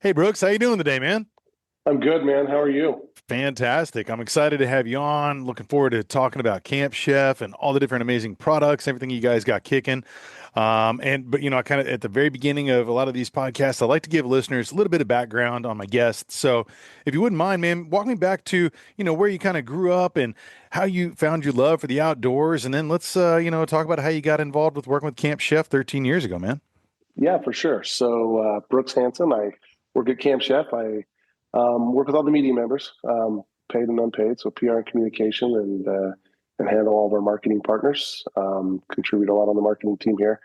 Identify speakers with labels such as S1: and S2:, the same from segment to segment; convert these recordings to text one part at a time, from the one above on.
S1: Hey Brooks, how you doing today, man?
S2: I'm good, man. How are you?
S1: Fantastic. I'm excited to have you on. Looking forward to talking about Camp Chef and all the different amazing products, everything you guys got kicking. But I kind of at the very beginning of a lot of these podcasts, I like to give listeners a little bit of background on my guests. So if you wouldn't mind, man, walk me back to, where you kind of grew up and how you found your love for the outdoors. And then let's talk about how you got involved with working with Camp Chef 13 years ago, man.
S2: Yeah, for sure. Brooks Hansen. I work at Camp Chef. I work with all the media members, paid and unpaid, so PR and communication, and handle all of our marketing partners. Contribute a lot on the marketing team here.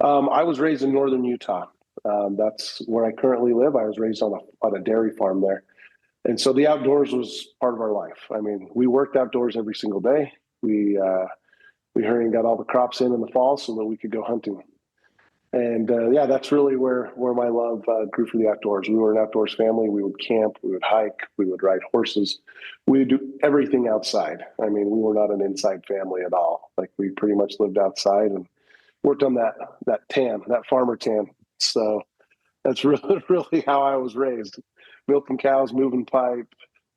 S2: I was raised in northern Utah. That's where I currently live. I was raised on a dairy farm there, and so the outdoors was part of our life. I mean, we worked outdoors every single day. We hurried and got all the crops in the fall so that we could go hunting. And yeah, that's really where my love grew for the outdoors. We were an outdoors family. We would camp, we would hike, we would ride horses. We would do everything outside. I mean, we were not an inside family at all. Like we pretty much lived outside and worked on that farmer tan. So that's really really how I was raised. Milking cows, moving pipe,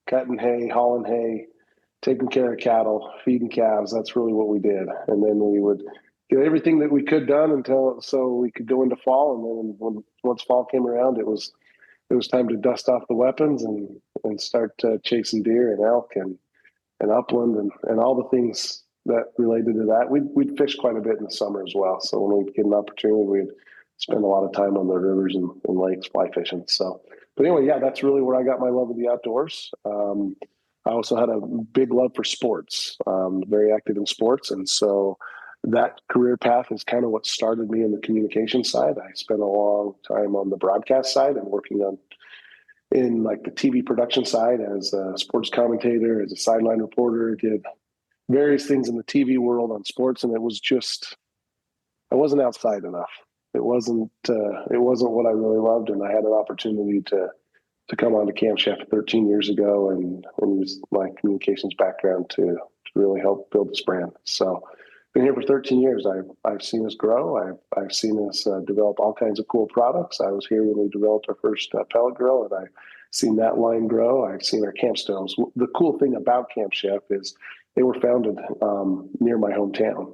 S2: cutting hay, hauling hay, taking care of cattle, feeding calves. That's really what we did. And then we would get everything that we could done until so we could go into fall. And then once fall came around, it was time to dust off the weapons and start chasing deer and elk and upland and all the things that related to that. We'd fish quite a bit in the summer as well. So when we'd get an opportunity, we'd spend a lot of time on the rivers and lakes fly fishing. So, but anyway, yeah, that's really where I got my love of the outdoors. I also had a big love for sports, very active in sports. And so that career path is kind of what started me in the communication side. I spent a long time on the broadcast side and working on in like the TV production side as a sports commentator, as a sideline reporter, did various things in the TV world on sports. And it was just, I wasn't outside enough. It wasn't what I really loved. And I had an opportunity to come on to Camp Chef 13 years ago and use my communications background to really help build this brand. So been here for 13 years. I've seen us grow. I've seen us develop all kinds of cool products. I was here when we developed our first pellet grill, and I've seen that line grow. I've seen our camp stoves. The cool thing about Camp Chef is they were founded near my hometown.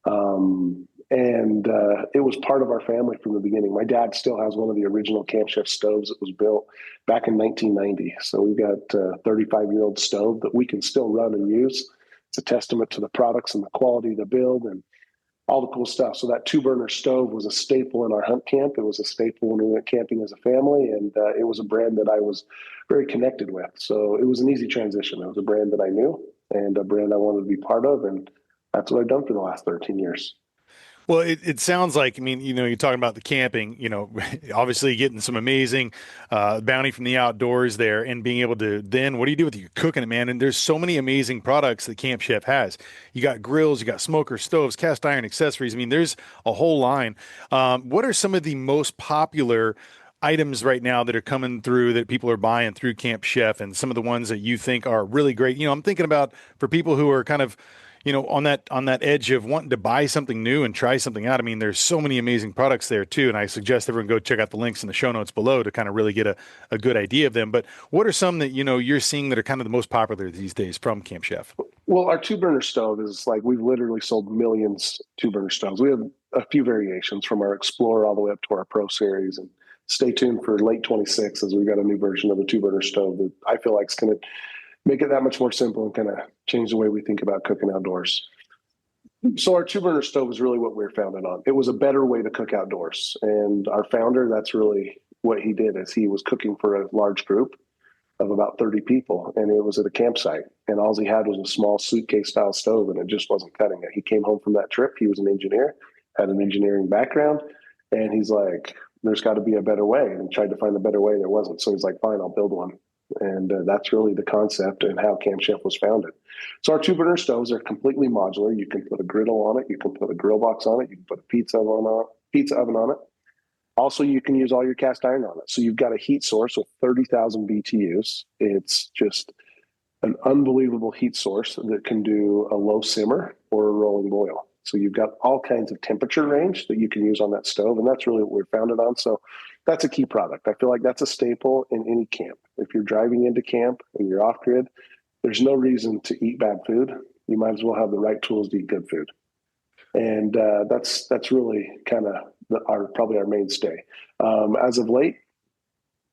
S2: And it was part of our family from the beginning. My dad still has one of the original Camp Chef stoves that was built back in 1990. So we've got a 35-year-old stove that we can still run and use. It's a testament to the products and the quality of the build and all the cool stuff. So that two-burner stove was a staple in our hunt camp. It was a staple when we went camping as a family, and it was a brand that I was very connected with. So it was an easy transition. It was a brand that I knew and a brand I wanted to be part of, and that's what I've done for the last 13 years.
S1: Well, it sounds like, I mean, you're talking about the camping, obviously getting some amazing bounty from the outdoors there and being able to then, what do you do with it? You're cooking it, man. And there's so many amazing products that Camp Chef has. You got grills, you got smoker stoves, cast iron accessories. I mean, there's a whole line. What are some of the most popular items right now that are coming through that people are buying through Camp Chef and some of the ones that you think are really great? I'm thinking about for people who are kind of on that edge of wanting to buy something new and try something out. I mean, there's so many amazing products there too, and I suggest everyone go check out the links in the show notes below to kind of really get a good idea of them. But what are some that you're seeing that are kind of the most popular these days from Camp Chef?
S2: Well, our two burner stove is like we've literally sold millions two burner stoves. We have a few variations from our Explorer all the way up to our Pro Series, and stay tuned for late 26 as we've got a new version of the two burner stove that I feel like is going to make it that much more simple and kind of change the way we think about cooking outdoors. So our two burner stove is really what we are founded on. It was a better way to cook outdoors, and our founder, that's really what he did. Is he was cooking for a large group of about 30 people, and it was at a campsite, and all he had was a small suitcase style stove, and it just wasn't cutting it. He came home from that trip. He was an engineer, had an engineering background, and he's like, there's got to be a better way, and tried to find a better way. There wasn't. So he's like, fine, I'll build one. And that's really the concept and how Camp Chef was founded. So our two burner stoves are completely modular. You can put a griddle on it. You can put a grill box on it. You can put a pizza oven on it. Also, you can use all your cast iron on it. So you've got a heat source with 30,000 BTUs. It's just an unbelievable heat source that can do a low simmer or a rolling boil. So you've got all kinds of temperature range that you can use on that stove. And that's really what we're founded on. So that's a key product. I feel like that's a staple in any camp. If you're driving into camp and you're off grid, there's no reason to eat bad food. You might as well have the right tools to eat good food. And that's really kind of our probably our mainstay. As of late,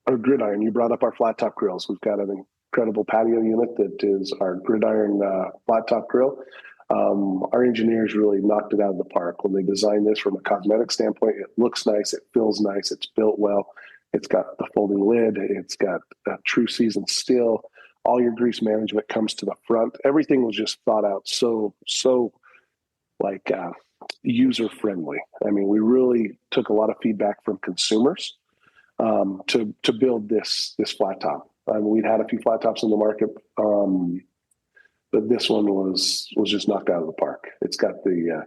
S2: our gridiron. You brought up our flat top grills. We've got an incredible patio unit that is our gridiron flat top grill. Our engineers really knocked it out of the park when they designed this from a cosmetic standpoint. It looks nice, it feels nice, it's built well. It's got the folding lid, it's got a true season steel. All your grease management comes to the front. Everything was just thought out so like user friendly. I mean, we really took a lot of feedback from consumers to build this flat top. I mean, we'd had a few flat tops in the market, but this one was just knocked out of the park. It's got the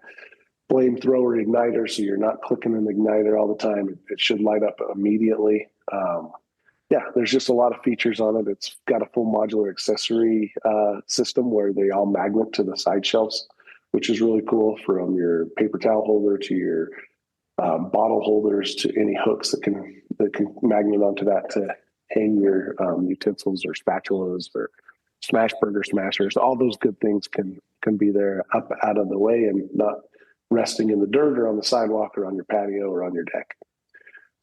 S2: flamethrower igniter, so you're not clicking an igniter all the time. It should light up immediately. Yeah, there's just a lot of features on it. It's got a full modular accessory system where they all magnet to the side shelves, which is really cool, from your paper towel holder to your bottle holders to any hooks that can magnet onto that to hang your utensils or spatulas or smash burger smashers. All those good things can be there up out of the way and not resting in the dirt or on the sidewalk or on your patio or on your deck.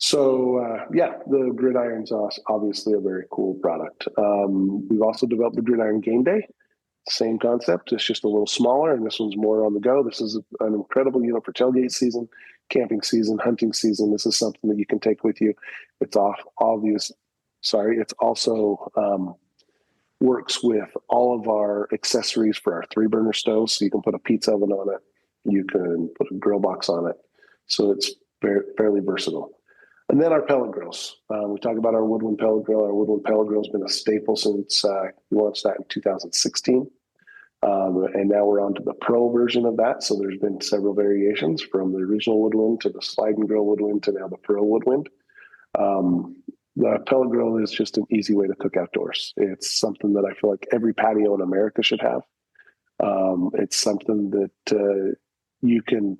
S2: So yeah, the Gridiron's obviously a very cool product. We've also developed the Gridiron Game Day. Same concept. It's just a little smaller, and this one's more on the go. This is an incredible unit for tailgate season, camping season, hunting season. This is something that you can take with you. It's obvious. Sorry, it's also works with all of our accessories for our 3-burner stove. So you can put a pizza oven on it. You can put a grill box on it. So it's fairly versatile. And then our pellet grills. We talk about our woodwind pellet grill. Our woodwind pellet grill has been a staple since we launched that in 2016. And now we're on to the pro version of that. So there's been several variations from the original woodwind to the slide and grill woodwind to now the pro woodwind. The pellet grill is just an easy way to cook outdoors. It's something that I feel like every patio in America should have. It's something that you can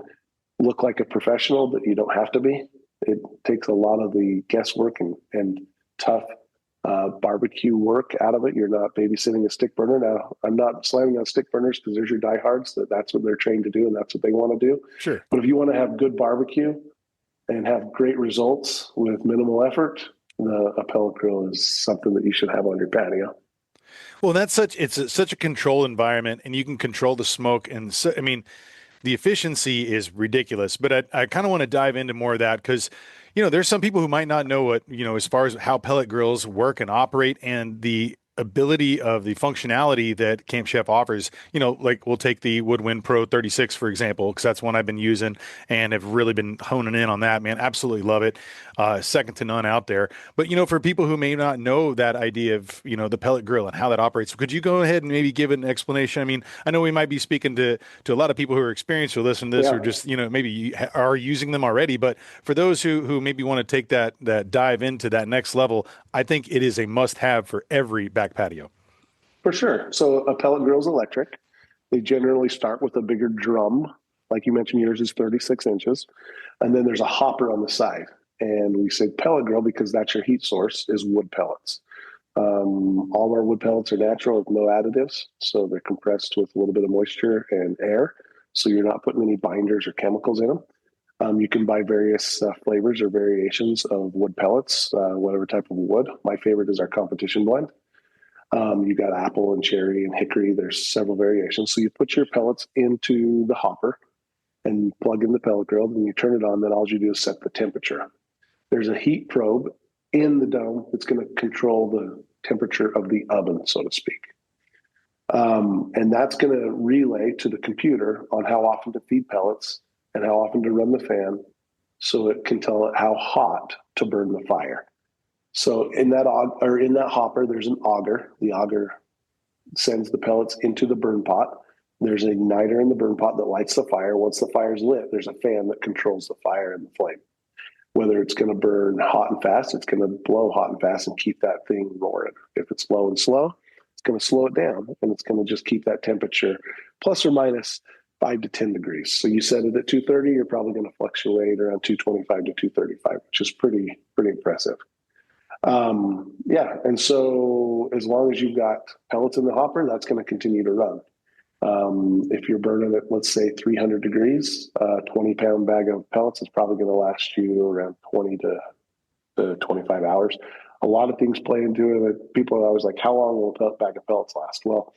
S2: look like a professional, but you don't have to be. It takes a lot of the guesswork and tough barbecue work out of it. You're not babysitting a stick burner. Now, I'm not slamming on stick burners because there's your diehards that's what they're trained to do and that's what they want to do.
S1: Sure.
S2: But if you want to have good barbecue and have great results with minimal effort, a pellet grill is something that you should have on your patio.
S1: Well, it's such a controlled environment, and you can control the smoke. And so, I mean, the efficiency is ridiculous. But I kind of want to dive into more of that because, there's some people who might not know what, as far as how pellet grills work and operate and the ability of the functionality that Camp Chef offers. Like we'll take the Woodwind Pro 36, for example, because that's one I've been using and have really been honing in on that, man. Absolutely love it. Second to none out there. But, for people who may not know that idea of, the pellet grill and how that operates, could you go ahead and maybe give an explanation? I mean, I know we might be speaking to a lot of people who are experienced who listen to this or just, maybe are using them already. But for those who maybe want to take that dive into that next level, I think it is a must have for every back patio.
S2: For sure. So a pellet grill is electric. They generally start with a bigger drum. Like you mentioned, yours is 36 inches. And then there's a hopper on the side. And we say pellet grill because that's your heat source is wood pellets. All of our wood pellets are natural with no additives. So they're compressed with a little bit of moisture and air. So you're not putting any binders or chemicals in them. You can buy various flavors or variations of wood pellets, whatever type of wood. My favorite is our competition blend. You got apple and cherry and hickory. There's several variations. So you put your pellets into the hopper and plug in the pellet grill. When you turn it on, then all you do is set the temperature. There's a heat probe in the dome that's going to control the temperature of the oven, so to speak. And that's going to relay to the computer on how often to feed pellets and how often to run the fan so it can tell it how hot to burn the fire. So in that hopper, there's an auger. The auger sends the pellets into the burn pot. There's an igniter in the burn pot that lights the fire. Once the fire's lit, there's a fan that controls the fire and the flame. Whether it's going to burn hot and fast, it's going to blow hot and fast and keep that thing roaring. If it's low and slow, it's going to slow it down, and it's going to just keep that temperature plus or minus 5 to 10 degrees. So you set it at 230, you're probably going to fluctuate around 225 to 235, which is pretty impressive. Yeah, and so as long as you've got pellets in the hopper, that's going to continue to run. If you're burning at, let's say, 300 degrees, a 20-pound bag of pellets is probably going to last you around 20 to 25 hours. A lot of things play into it. People are always like, how long will a bag of pellets last? Well,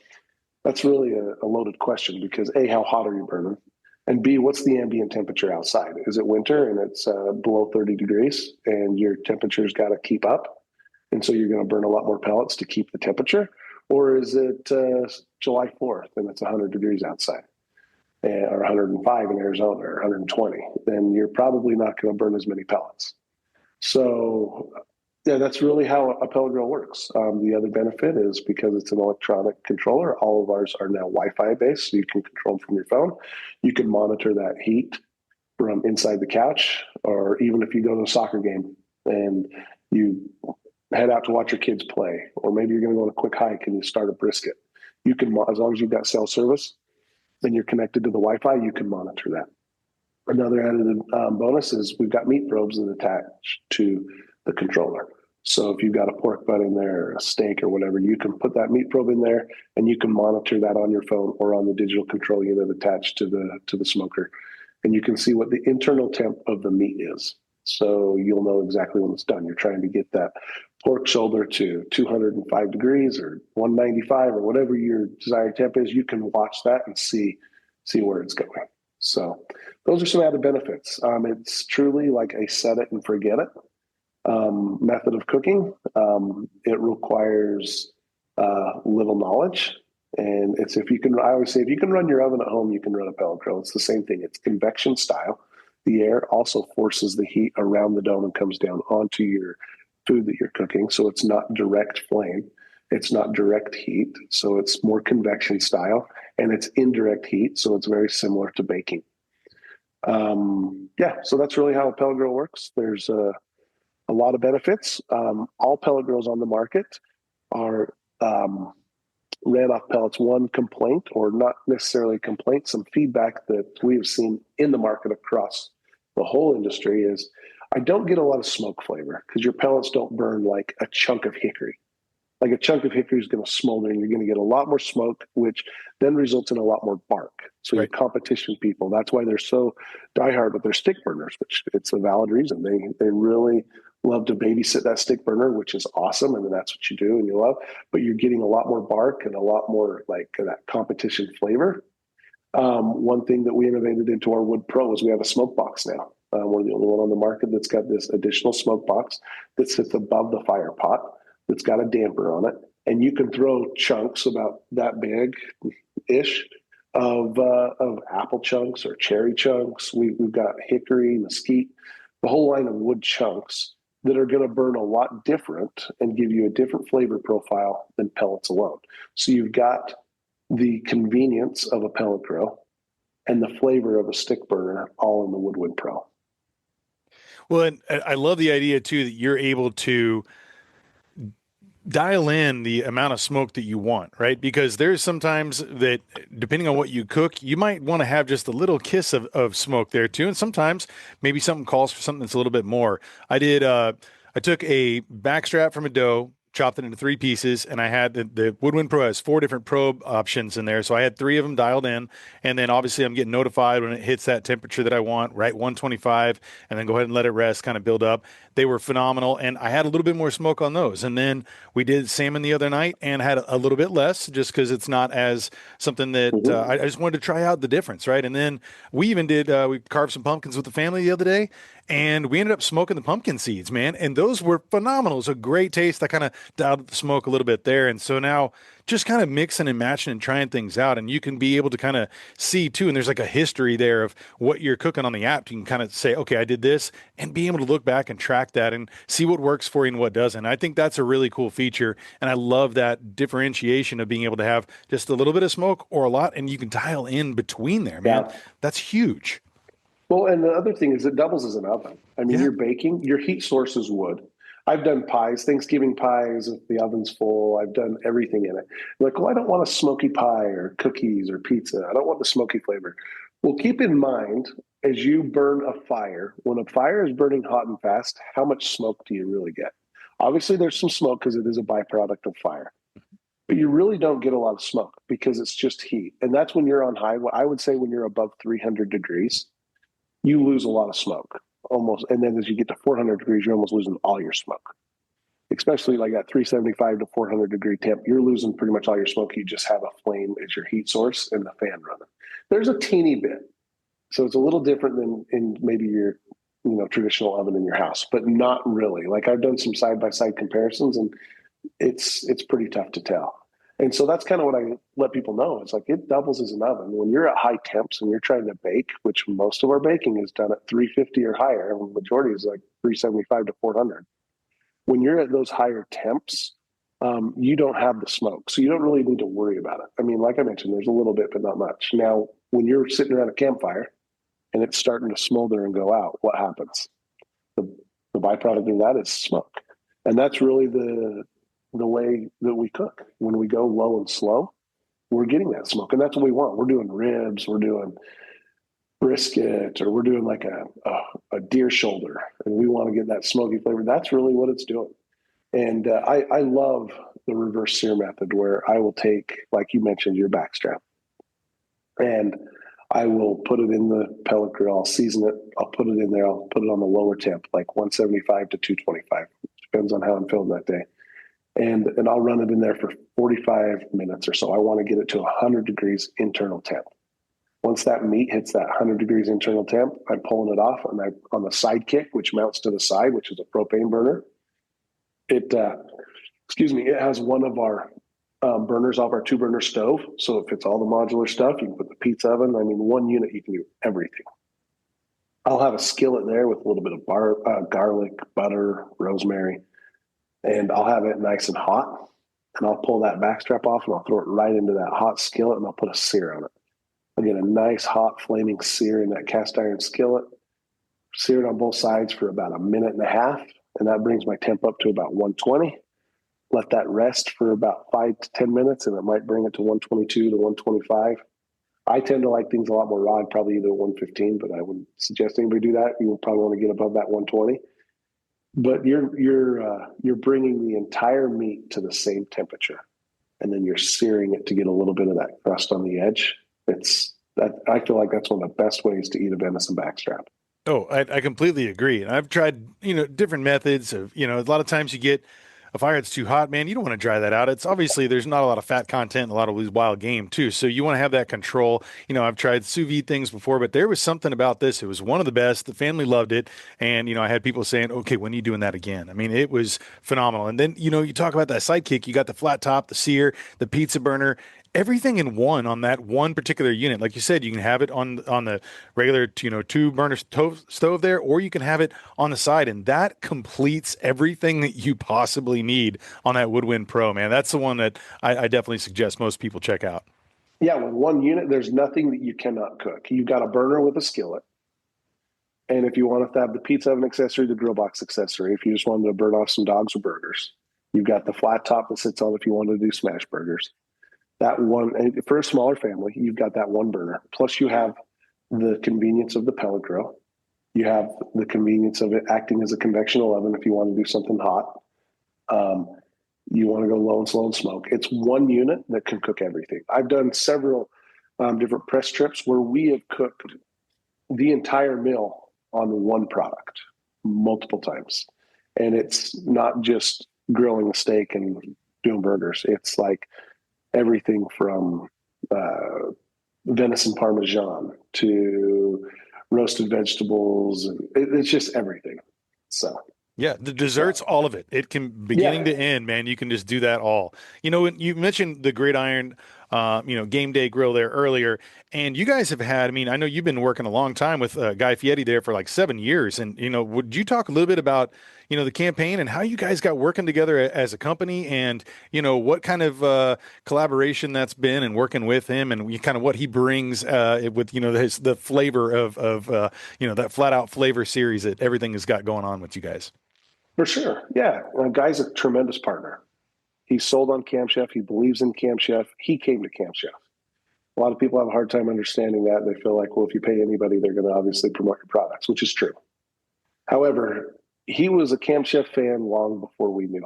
S2: that's really a loaded question because A, how hot are you burning? And B, what's the ambient temperature outside? Is it winter and it's below 30 degrees and your temperature's got to keep up? And so you're going to burn a lot more pellets to keep the temperature? Or is it July 4th and it's 100 degrees outside or 105 in Arizona or 120? Then you're probably not going to burn as many pellets. So yeah, that's really how a pellet grill works. The other benefit is because it's an electronic controller, all of ours are now Wi-Fi based, so you can control them from your phone. You can monitor that heat from inside the couch, or even if you go to a soccer game and you head out to watch your kids play, or maybe you're going to go on a quick hike and you start a brisket. You can, as long as you've got cell service and you're connected to the Wi-Fi, you can monitor that. Another added bonus is we've got meat probes that attach to the controller. So if you've got a pork butt in there, or a steak or whatever, you can put that meat probe in there and you can monitor that on your phone or on the digital control unit attached to the smoker. And you can see what the internal temp of the meat is. So you'll know exactly when it's done. You're trying to get that pork shoulder to 205 degrees or 195 or whatever your desired temp is. You can watch that and see where it's going. So those are some added benefits. It's truly like a set it and forget it method of cooking. It requires little knowledge. And it's I always say, if you can run your oven at home, you can run a pellet grill. It's the same thing. It's convection style. The air also forces the heat around the dome and comes down onto your food that you're cooking. So it's not direct flame. It's not direct heat. So it's more convection style, and it's indirect heat. So it's very similar to baking. Yeah, so that's really how a pellet grill works. There's a lot of benefits. All pellet grills on the market are ran off pellets. One complaint, or not necessarily a complaint, some feedback that we have seen in the market across the whole industry is I don't get a lot of smoke flavor because your pellets don't burn like a chunk of hickory. Like a chunk of hickory is going to smolder and you're going to get a lot more smoke, which then results in a lot more bark. So your competition people, that's why they're so diehard with their stick burners, which it's a valid reason. They really love to babysit that stick burner, which is awesome. And then that's what you do and you love, but you're getting a lot more bark and a lot more like that competition flavor. One thing that we innovated into our Wood Pro is we have a smoke box now. We're the only one on the market that's got this additional smoke box that sits above the fire pot that's got a damper on it. And you can throw chunks about that big-ish of apple chunks or cherry chunks. We've got hickory, mesquite, the whole line of wood chunks that are going to burn a lot different and give you a different flavor profile than pellets alone. So you've got the convenience of a pellet grill and the flavor of a stick burner all in the Wood Pro.
S1: Well, and I love the idea too that you're able to dial in the amount of smoke that you want, right? Because there's sometimes that depending on what you cook, you might want to have just a little kiss of smoke there too. And sometimes maybe something calls for something that's a little bit more. I took a backstrap from a dough, chopped it into three pieces, and I had the Woodwind Pro has four different probe options in there. So I had three of them dialed in, and then obviously I'm getting notified when it hits that temperature that I want, right? 125, and then go ahead and let it rest, kind of build up. They were phenomenal, and I had a little bit more smoke on those. And then we did salmon the other night and had a little bit less just because it's not as something that I just wanted to try out the difference, right? And then we even we carved some pumpkins with the family the other day, and we ended up smoking the pumpkin seeds, man. And those were phenomenal. It was a great taste. I kind of dialed the smoke a little bit there. And so now just kind of mixing and matching and trying things out. And you can be able to kind of see too. And there's like a history there of what you're cooking on the app. You can kind of say, okay, I did this, and be able to look back and track that and see what works for you and what doesn't. I think that's a really cool feature. And I love that differentiation of being able to have just a little bit of smoke or a lot, and you can dial in between there, man.
S2: Yeah.
S1: That's huge.
S2: Well, and the other thing is it doubles as an oven. I mean,
S1: Yeah.
S2: you're baking, your heat source is wood. I've done pies, Thanksgiving pies if the oven's full. I've done everything in it. Like, well, I don't want a smoky pie or cookies or pizza. I don't want the smoky flavor. Well, keep in mind as you burn a fire, when a fire is burning hot and fast, how much smoke do you really get? Obviously, there's some smoke because it is a byproduct of fire, but you really don't get a lot of smoke because it's just heat. And that's when you're on high. I would say when you're above 300 degrees, you lose a lot of smoke almost. And then as you get to 400 degrees, you're almost losing all your smoke, especially like at 375 to 400 degree temp. You're losing pretty much all your smoke. You just have a flame as your heat source and the fan running. There's a teeny bit. So it's a little different than in maybe your traditional oven in your house, but not really. Like I've done some side by side comparisons, and it's pretty tough to tell. And so that's kind of what I let people know. It's like it doubles as an oven. When you're at high temps and you're trying to bake, which most of our baking is done at 350 or higher, and the majority is like 375 to 400. When you're at those higher temps, you don't have the smoke. So you don't really need to worry about it. I mean, like I mentioned, there's a little bit, but not much. Now, when you're sitting around a campfire and it's starting to smolder and go out, what happens? The byproduct of that is smoke. And that's really the way that we cook. When we go low and slow, we're getting that smoke. And that's what we want. We're doing ribs, we're doing brisket, or we're doing like a deer shoulder, and we want to get that smoky flavor. That's really what it's doing. And I love the reverse sear method where I will take, like you mentioned, your backstrap, and I will put it in the pellet grill. I'll season it. I'll put it in there. I'll put it on the lower temp, like 175 to 225. Depends on how I'm feeling that day. And I'll run it in there for 45 minutes or so. I want to get it to 100 degrees internal temp. Once that meat hits that 100 degrees internal temp, I'm pulling it off, and on the side kick, which mounts to the side, which is a propane burner. It has one of our burners off our 2-burner stove, so it fits all the modular stuff. You can put the pizza oven. I mean, one unit you can do everything. I'll have a skillet there with a little bit of garlic, butter, rosemary, and I'll have it nice and hot. And I'll pull that backstrap off, and I'll throw it right into that hot skillet, and I'll put a sear on it. I'll get a nice hot flaming sear in that cast iron skillet, sear it on both sides for about a minute and a half, and that brings my temp up to about 120. Let that rest for about 5 to 10 minutes, and it might bring it to 122 to 125. I tend to like things a lot more raw. I'd probably either 115, but I wouldn't suggest anybody do that. You would probably want to get above that 120. But you're bringing the entire meat to the same temperature, and then you're searing it to get a little bit of that crust on the edge. I feel like that's one of the best ways to eat a venison backstrap.
S1: Oh, I completely agree. And I've tried, different methods of, a lot of times you get a fire that's too hot, man. You don't want to dry that out. It's obviously there's not a lot of fat content, a lot of these wild game too. So you want to have that control. I've tried sous vide things before, but there was something about this. It was one of the best. The family loved it. And, I had people saying, okay, when are you doing that again? I mean, it was phenomenal. And then, you talk about that sidekick, you got the flat top, the sear, the pizza burner, everything in one on that one particular unit. Like you said, you can have it on the regular, 2-burner stove there, or you can have it on the side, and that completes everything that you possibly need on that Woodwind Pro, man. That's the one that I definitely suggest most people check out.
S2: Yeah, with one unit, there's nothing that you cannot cook. You've got a burner with a skillet. And if you want to have the pizza oven accessory, the grill box accessory, if you just wanted to burn off some dogs or burgers, you've got the flat top that sits on if you wanted to do smash burgers. That one, and for a smaller family, you've got that one burner. Plus, you have the convenience of the pellet grill. You have the convenience of it acting as a convectional oven if you want to do something hot. You want to go low and slow and smoke. It's one unit that can cook everything. I've done several different press trips where we have cooked the entire meal on one product multiple times. And it's not just grilling a steak and doing burgers. It's like everything from venison parmesan to roasted vegetables. And it's just everything. So.
S1: Yeah, the desserts, all of it. It can beginning to end, man. You can just do that all. When you mentioned the Gridiron, game day grill there earlier, and you guys have had. I mean, I know you've been working a long time with Guy Fieri there for like 7 years, and would you talk a little bit about the campaign and how you guys got working together as a company, and what kind of collaboration that's been, and working with him, and kind of what he brings with the flavor of that flat out flavor series that everything has got going on with you guys.
S2: For sure. Yeah. Guy's a tremendous partner. He's sold on Camp Chef. He believes in Camp Chef. He came to Camp Chef. A lot of people have a hard time understanding that. They feel like, well, if you pay anybody, they're going to obviously promote your products, which is true. However, he was a Camp Chef fan long before we knew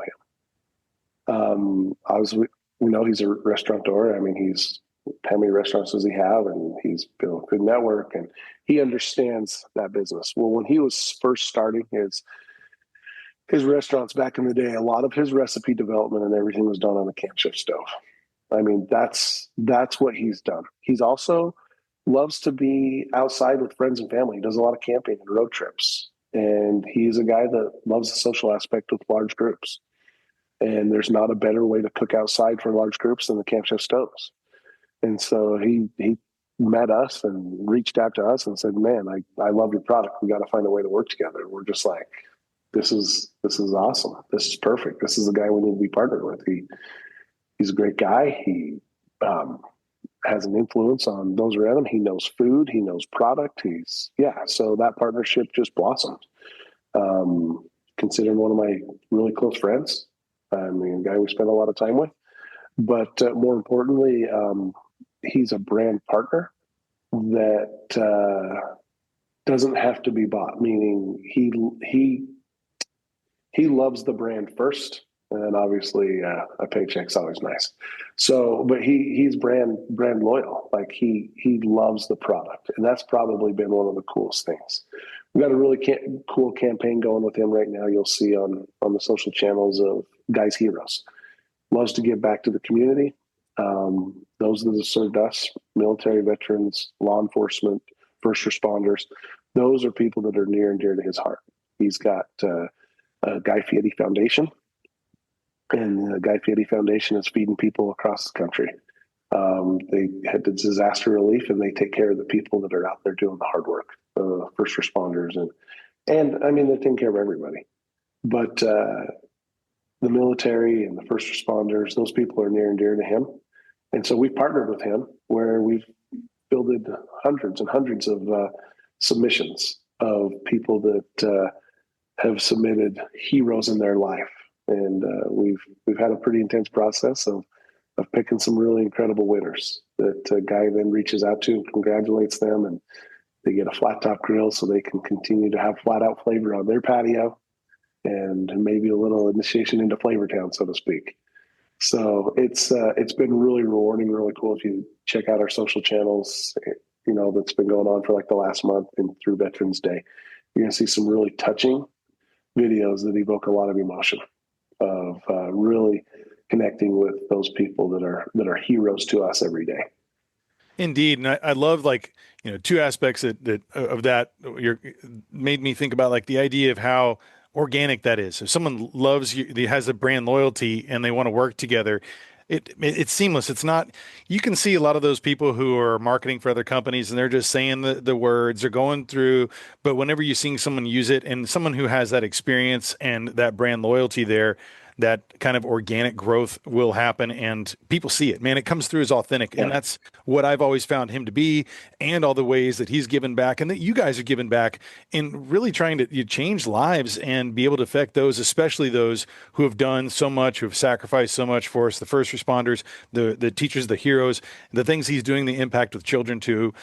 S2: him. I was, we know he's a restaurateur. I mean, he's how many restaurants does he have? And he's built a good network, and he understands that business. Well, when he was first starting his restaurants back in the day, a lot of his recipe development and everything was done on a Camp Chef stove. I mean, that's what he's done. He's also loves to be outside with friends and family. He does a lot of camping and road trips. And he's a guy that loves the social aspect with large groups. And there's not a better way to cook outside for large groups than the Camp Chef stoves. And so he met us and reached out to us and said, "Man, I love your product. We got to find a way to work together." We're just like, this is awesome. This is perfect. This is the guy we need to be partnered with. He's a great guy. He has an influence on those around him. He knows food. He knows product. So that partnership just blossomed. Considered one of my really close friends. I mean, a guy we spent a lot of time with. But more importantly, he's a brand partner that doesn't have to be bought. Meaning he loves the brand first, and obviously a paycheck's always nice. So, but he's brand loyal. Like he loves the product, and that's probably been one of the coolest things. We've got a really cool campaign going with him right now. You'll see on the social channels of Guys Heroes. Loves to give back to the community. Those that have served us, military veterans, law enforcement, first responders. Those are people that are near and dear to his heart. He's got a Guy Fieri Foundation, and the Guy Fieri Foundation is feeding people across the country. They had the disaster relief, and they take care of the people that are out there doing the hard work, first responders, and I mean they're taking care of everybody. But the military and the first responders, those people are near and dear to him, and so we've partnered with him where we've fielded hundreds and hundreds of submissions of people that have submitted heroes in their life, and we've had a pretty intense process of picking some really incredible winners that a guy then reaches out to and congratulates them, and they get a flat top grill so they can continue to have flat out flavor on their patio, and maybe a little initiation into Flavor Town, so to speak. So it's been really rewarding, really cool. If you check out our social channels, that's been going on for like the last month and through Veterans Day, you're going to see some really touching videos that evoke a lot of emotion of really connecting with those people that are heroes to us every day.
S1: Indeed, and I love like two aspects that you're made me think about like the idea of how organic that is. If someone loves you, has a brand loyalty, and they want to work together, it's seamless. It's not. You can see a lot of those people who are marketing for other companies, and they're just saying the words, they're going through. But whenever you're seeing someone use it, and someone who has that experience and that brand loyalty there, that kind of organic growth will happen, and people see it, man. It comes through as authentic. And
S2: Yeah.
S1: that's what I've always found him to be, and all the ways that he's given back and that you guys are giving back in really trying to change lives and be able to affect those, especially those who have done so much, who have sacrificed so much for us, the first responders, the teachers, the heroes, the things he's doing, the impact with children too,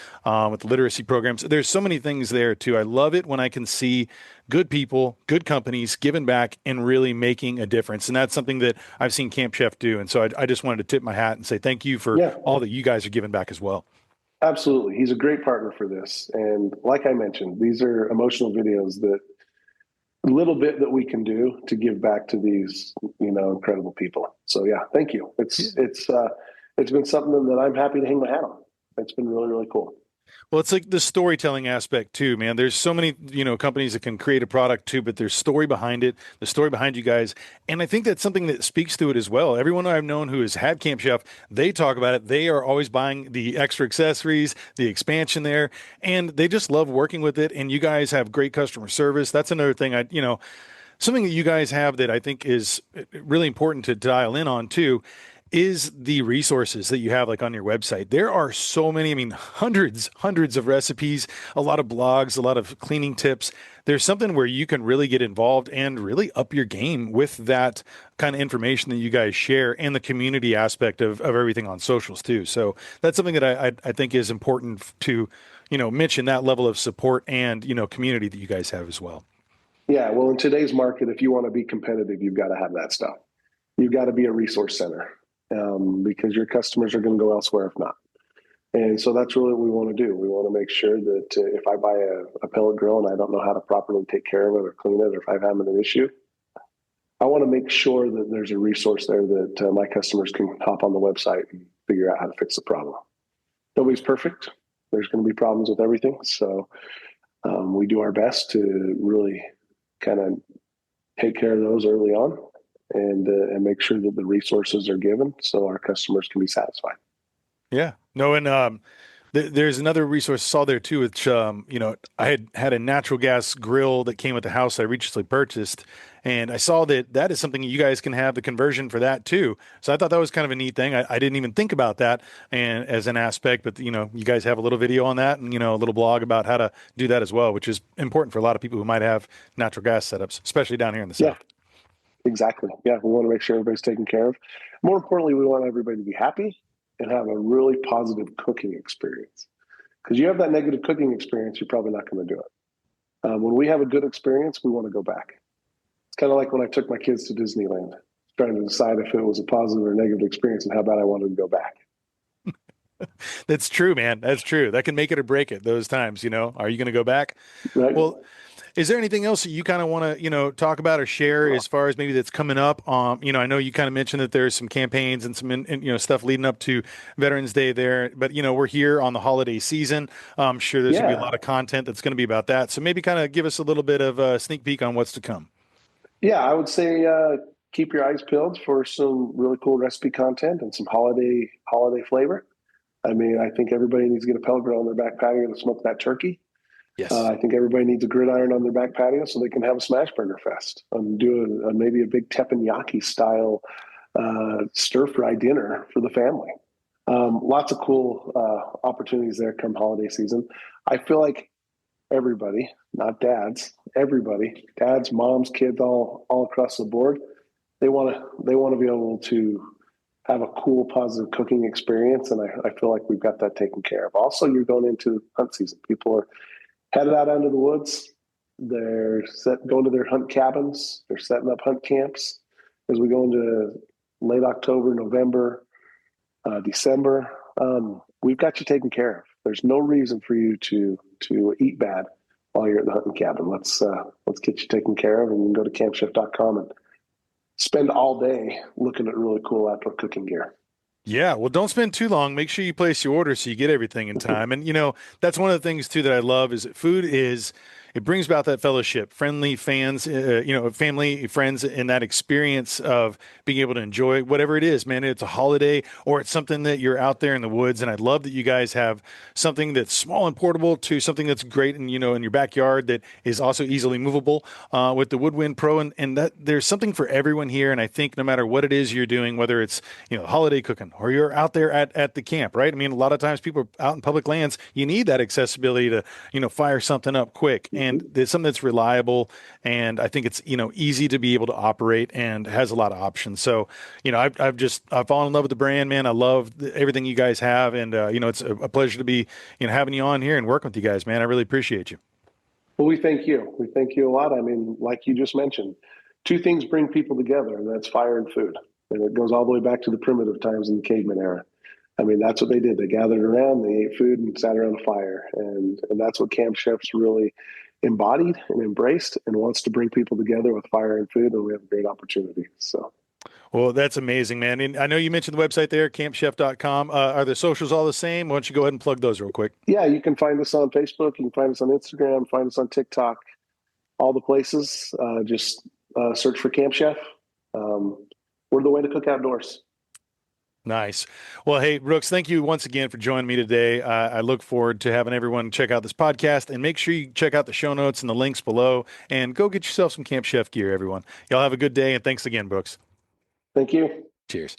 S1: with literacy programs. There's so many things there too. I love it when I can see good people, good companies giving back and really making a difference. And that's something that I've seen Camp Chef do. And so I just wanted to tip my hat and say thank you for
S2: Yeah,
S1: all that you guys are giving back as well.
S2: absolutely. He's a great partner for this. And like I mentioned, these are emotional videos that a little bit that we can do to give back to these, incredible people. So yeah, thank you. It's been something that I'm happy to hang my hat on. It's been really, really cool.
S1: Well, it's like the storytelling aspect too, man. There's so many, companies that can create a product too, but there's story behind it, the story behind you guys. And I think that's something that speaks to it as well. Everyone I've known who has had Camp Chef, they talk about it. They are always buying the extra accessories, the expansion there, and they just love working with it. And you guys have great customer service. That's another thing something that you guys have that I think is really important to dial in on too is the resources that you have like on your website. There are so many, I mean, hundreds of recipes, a lot of blogs, a lot of cleaning tips. There's something where you can really get involved and really up your game with that kind of information that you guys share and the community aspect of everything on socials too. So that's something that I think is important to, mention that level of support and, community that you guys have as well.
S2: Yeah, well, in today's market, if you want to be competitive, you've got to have that stuff. You've got to be a resource center because your customers are going to go elsewhere if not. And so that's really what we want to do. We want to make sure that if I buy a pellet grill and I don't know how to properly take care of it or clean it, or if I'm having an issue, I want to make sure that there's a resource there that my customers can hop on the website and figure out how to fix the problem. Nobody's perfect. There's going to be problems with everything. So we do our best to really kind of take care of those early on and make sure that the resources are given so our customers can be satisfied.
S1: Yeah. No, and there's another resource I saw there too, which I had a natural gas grill that came with the house I recently purchased, and I saw that that is something you guys can have the conversion for that too. So I thought that was kind of a neat thing. I didn't even think about that and as an aspect, but you guys have a little video on that and a little blog about how to do that as well, which is important for a lot of people who might have natural gas setups, especially down here in the
S2: Yeah,
S1: South.
S2: exactly. Yeah, we want to make sure everybody's taken care of. More importantly, we want everybody to be happy and have a really positive cooking experience. Because you have that negative cooking experience, you're probably not going to do it. When we have a good experience, we want to go back. It's kind of like when I took my kids to Disneyland, trying to decide if it was a positive or negative experience and how bad I wanted to go back.
S1: That's true, man. That's true. That can make it or break it those times. Are you going to go back?
S2: Right?
S1: Well, is there anything else that you kind of want to, talk about or share as far as maybe that's coming up? I know you kind of mentioned that there's some campaigns and some, stuff leading up to Veterans Day there, but we're here on the holiday season. I'm sure there's going to be a
S2: Yeah.
S1: lot of content that's going to be about that. So maybe kind of give us a little bit of a sneak peek on what's to come.
S2: Yeah, I would say keep your eyes peeled for some really cool recipe content and some holiday flavor. I mean, I think everybody needs to get a pellet grill on their back patio to smoke that turkey.
S1: Yes.
S2: I think everybody needs a gridiron on their back patio so they can have a smash burger fest and do maybe a big teppanyaki style stir fry dinner for the family. Lots of cool opportunities there come holiday season. I feel like everybody, not dads, everybody, dads, moms, kids, all across the board, they want to be able to have a cool, positive cooking experience, and I feel like we've got that taken care of. Also, you're going into hunt season. People are headed out into the woods. They're going to their hunt cabins. They're setting up hunt camps as we go into late October, November, December. We've got you taken care of. There's no reason for you to eat bad while you're at the hunting cabin. Let's get you taken care of, and you can go to campchef.com and spend all day looking at really cool outdoor cooking gear.
S1: Yeah, well, don't spend too long. Make sure you place your order so you get everything in time. And that's one of the things too that I love is that food is it brings about that fellowship, friendly fans, family, friends, and that experience of being able to enjoy whatever it is, man. It's a holiday or it's something that you're out there in the woods. And I love that you guys have something that's small and portable to something that's great and in your backyard that is also easily movable with the Woodwind Pro. And that there's something for everyone here. And I think no matter what it is you're doing, whether it's holiday cooking or you're out there at the camp, right? I mean, a lot of times people are out in public lands. You need that accessibility to fire something up quick. And there's something that's reliable, and I think it's easy to be able to operate and has a lot of options. So I've fallen in love with the brand, man. I love everything you guys have, and it's a pleasure to be having you on here and working with you guys, man. I really appreciate you.
S2: Well, we thank you. We thank you a lot. I mean, like you just mentioned, two things bring people together, and that's fire and food. And it goes all the way back to the primitive times in the caveman era. I mean, that's what they did. They gathered around, they ate food, and sat around a fire. And that's what Camp Chef's really embodied and embraced and wants to bring people together with fire and food. And we have a great opportunity. So,
S1: Well, that's amazing, man. And I know you mentioned the website there, campchef.com. Are the socials all the same? Why don't you go ahead and plug those real quick?
S2: yeah, you can find us on Facebook. You can find us on Instagram, find us on TikTok, all the places. Just search for Camp Chef. We're the way to cook outdoors.
S1: Nice. Well, hey, Brooks, thank you once again for joining me today. I look forward to having everyone check out this podcast and make sure you check out the show notes and the links below and go get yourself some Camp Chef gear, everyone. Y'all have a good day. And thanks again, Brooks.
S2: Thank you.
S1: Cheers.